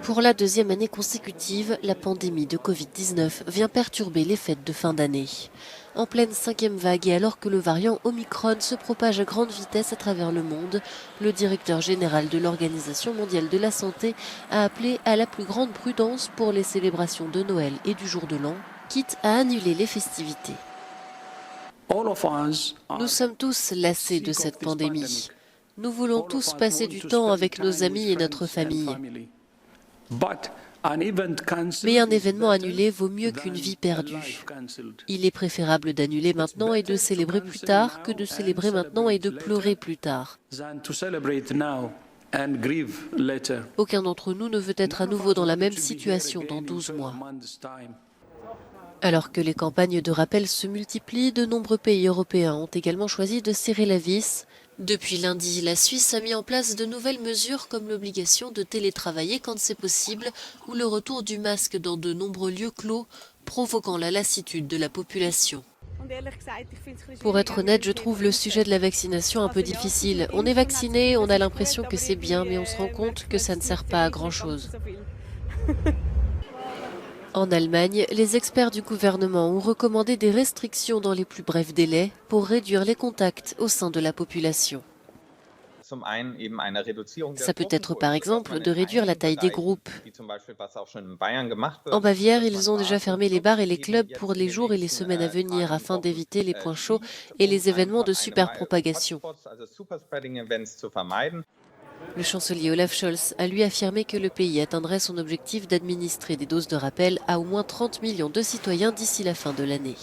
Pour la deuxième année consécutive, la pandémie de Covid-19 vient perturber les fêtes de fin d'année. En pleine cinquième vague et alors que le variant Omicron se propage à grande vitesse à travers le monde, le directeur général de l'Organisation mondiale de la santé a appelé à la plus grande prudence pour les célébrations de Noël et du jour de l'an, quitte à annuler les festivités. Nous sommes tous lassés de cette pandémie. Nous voulons tous passer du temps avec nos amis et notre famille. Mais un événement annulé vaut mieux qu'une vie perdue. Il est préférable d'annuler maintenant et de célébrer plus tard que de célébrer maintenant et de pleurer plus tard. Aucun d'entre nous ne veut être à nouveau dans la même situation dans 12 mois. Alors que les campagnes de rappel se multiplient, de nombreux pays européens ont également choisi de serrer la vis. Depuis lundi, la Suisse a mis en place de nouvelles mesures comme l'obligation de télétravailler quand c'est possible ou le retour du masque dans de nombreux lieux clos, provoquant la lassitude de la population. Pour être honnête, je trouve le sujet de la vaccination un peu difficile. On est vacciné, on a l'impression que c'est bien, mais on se rend compte que ça ne sert pas à grand-chose. En Allemagne, les experts du gouvernement ont recommandé des restrictions dans les plus brefs délais pour réduire les contacts au sein de la population. Ça peut être par exemple de réduire la taille des groupes. En Bavière, ils ont déjà fermé les bars et les clubs pour les jours et les semaines à venir afin d'éviter les points chauds et les événements de superpropagation. Le chancelier Olaf Scholz a lui affirmé que le pays atteindrait son objectif d'administrer des doses de rappel à au moins 30 millions de citoyens d'ici la fin de l'année.